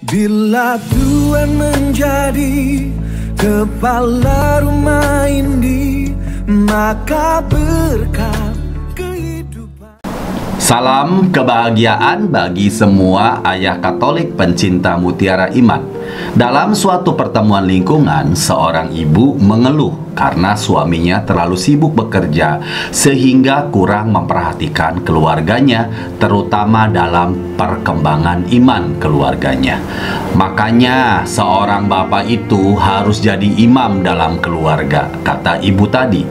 Bila Tuhan menjadi kepala rumah ini, maka berkat kehidupan. Salam kebahagiaan bagi semua ayah Katolik pencinta mutiara iman. Dalam suatu pertemuan lingkungan, seorang ibu mengeluh karena suaminya terlalu sibuk bekerja sehingga kurang memperhatikan keluarganya, terutama dalam perkembangan iman keluarganya. Makanya seorang bapak itu harus jadi imam dalam keluarga, kata ibu tadi.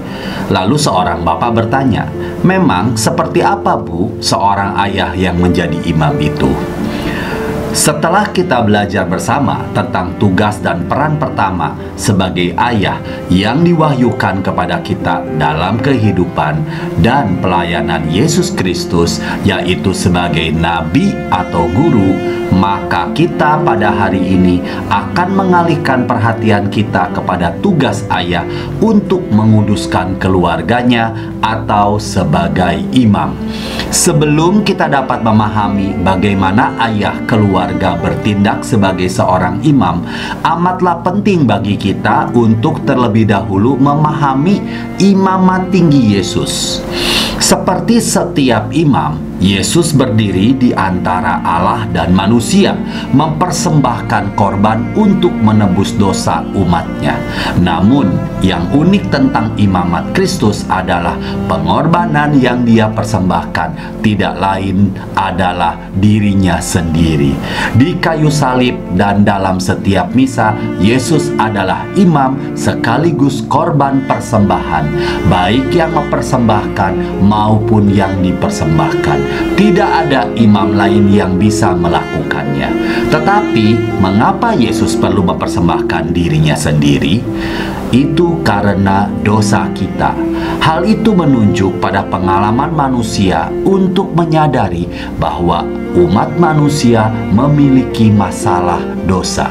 Lalu seorang bapak bertanya, memang seperti apa Bu seorang ayah yang menjadi imam itu? Setelah kita belajar bersama tentang tugas dan peran pertama sebagai ayah yang diwahyukan kepada kita dalam kehidupan dan pelayanan Yesus Kristus, yaitu sebagai nabi atau guru, maka kita pada hari ini akan mengalihkan perhatian kita kepada tugas ayah untuk menguduskan keluarganya atau sebagai imam. Sebelum kita dapat memahami bagaimana ayah keluarga bertindak sebagai seorang imam, amatlah penting bagi kita untuk terlebih dahulu memahami imamat tinggi Yesus. Seperti setiap imam, Yesus berdiri di antara Allah dan manusia, mempersembahkan korban untuk menebus dosa umatnya. Namun, yang unik tentang imamat Kristus adalah pengorbanan yang dia persembahkan tidak lain adalah dirinya sendiri. Di kayu salib dan dalam setiap misa, Yesus adalah imam sekaligus korban persembahan, baik yang mempersembahkan maupun yang dipersembahkan. Tidak ada imam lain yang bisa melakukannya. Tetapi, mengapa Yesus perlu mempersembahkan dirinya sendiri? Itu karena dosa kita. Hal itu menunjuk pada pengalaman manusia untuk menyadari bahwa umat manusia memiliki masalah dosa.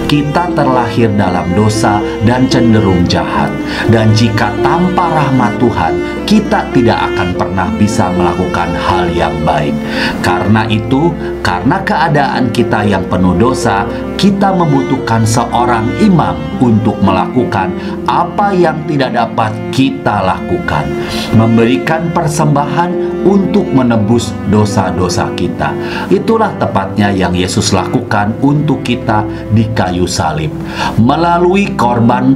Kita terlahir dalam dosa dan cenderung jahat. Dan jika tanpa rahmat Tuhan, kita tidak akan pernah bisa melakukan hal yang baik. Karena itu, karena keadaan kita yang penuh dosa, kita membutuhkan seorang imam untuk melakukan apa yang tidak dapat kita lakukan, memberikan persembahan untuk menebus dosa-dosa kita. Itulah tepatnya yang Yesus lakukan untuk kita di kayu salib. Melalui korban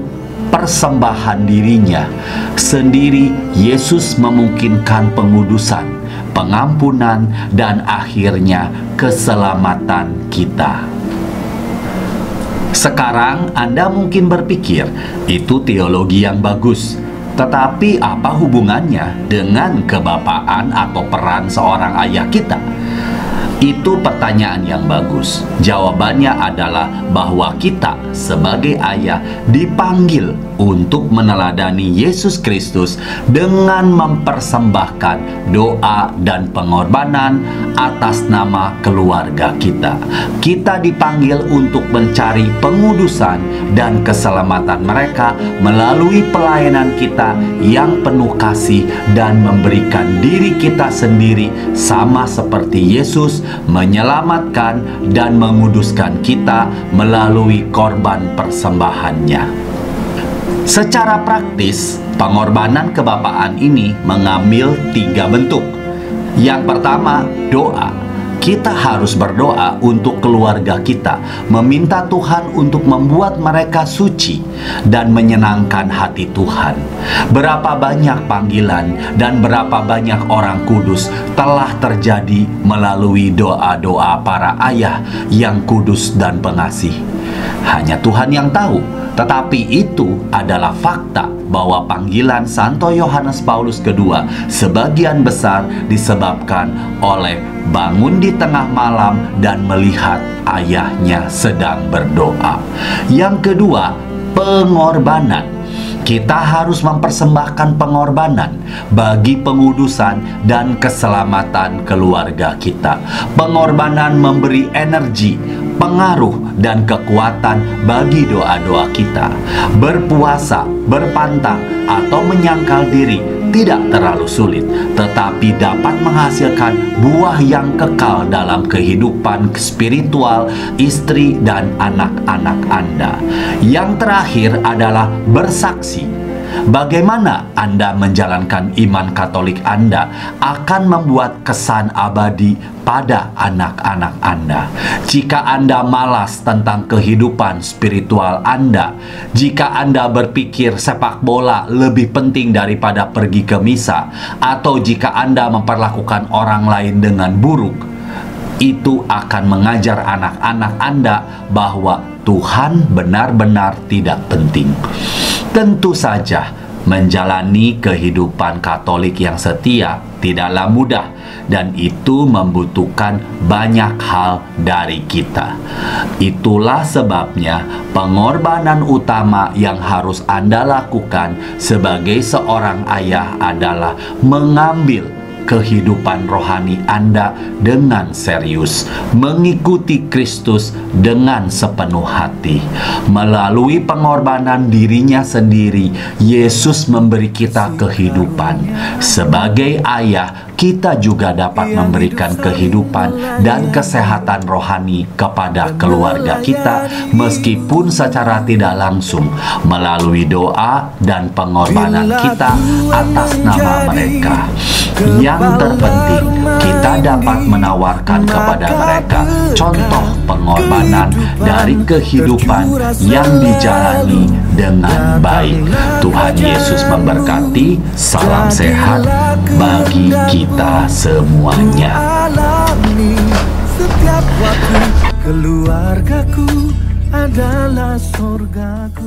persembahan dirinya sendiri, Yesus memungkinkan pengudusan, pengampunan, dan akhirnya keselamatan kita. Sekarang Anda mungkin berpikir, itu teologi yang bagus. Tetapi apa hubungannya dengan kebapaan atau peran seorang ayah kita? Itu pertanyaan yang bagus. Jawabannya adalah bahwa kita sebagai ayah dipanggil untuk meneladani Yesus Kristus dengan mempersembahkan doa dan pengorbanan atas nama keluarga kita. Kita dipanggil untuk mencari pengudusan dan keselamatan mereka melalui pelayanan kita yang penuh kasih dan memberikan diri kita sendiri sama seperti Yesus menyelamatkan dan menguduskan kita melalui korban persembahannya. Secara praktis, pengorbanan kebapaan ini mengambil 3 bentuk. Yang pertama, doa. Kita harus berdoa untuk keluarga kita, meminta Tuhan untuk membuat mereka suci dan menyenangkan hati Tuhan. Berapa banyak panggilan dan berapa banyak orang kudus telah terjadi melalui doa-doa para ayah yang kudus dan pengasih. Hanya Tuhan yang tahu, tetapi itu adalah fakta bahwa panggilan Santo Yohanes Paulus II sebagian besar disebabkan oleh bangun di tengah malam dan melihat ayahnya sedang berdoa. Yang kedua, pengorbanan. Kita harus mempersembahkan pengorbanan bagi pengudusan dan keselamatan keluarga kita. Pengorbanan memberi energi, pengaruh, dan kekuatan bagi doa-doa kita. Berpuasa, berpantang, atau menyangkal diri tidak terlalu sulit, tetapi dapat menghasilkan buah yang kekal dalam kehidupan spiritual istri dan anak-anak Anda. Yang terakhir adalah bersaksi. Bagaimana Anda menjalankan iman Katolik Anda akan membuat kesan abadi pada anak-anak Anda. Jika Anda malas tentang kehidupan spiritual Anda, jika Anda berpikir sepak bola lebih penting daripada pergi ke misa, atau jika Anda memperlakukan orang lain dengan buruk, itu akan mengajar anak-anak Anda bahwa Tuhan benar-benar tidak penting. Tentu saja, menjalani kehidupan Katolik yang setia tidaklah mudah, dan itu membutuhkan banyak hal dari kita. Itulah sebabnya pengorbanan utama yang harus Anda lakukan sebagai seorang ayah adalah mengambil kehidupan rohani Anda dengan serius, mengikuti Kristus dengan sepenuh hati. Melalui pengorbanan dirinya sendiri, Yesus memberi kita kehidupan. Sebagai ayah, kita juga dapat memberikan kehidupan dan kesehatan rohani kepada keluarga kita, meskipun secara tidak langsung, melalui doa dan pengorbanan kita atas nama mereka. Yang terpenting, kita dapat menawarkan kepada mereka contoh pengorbanan dari kehidupan yang dijalani dengan baik. Tuhan Yesus memberkati. Salam sehat bagi kita semuanya. Setiap waktu keluargaku adalah surgaku.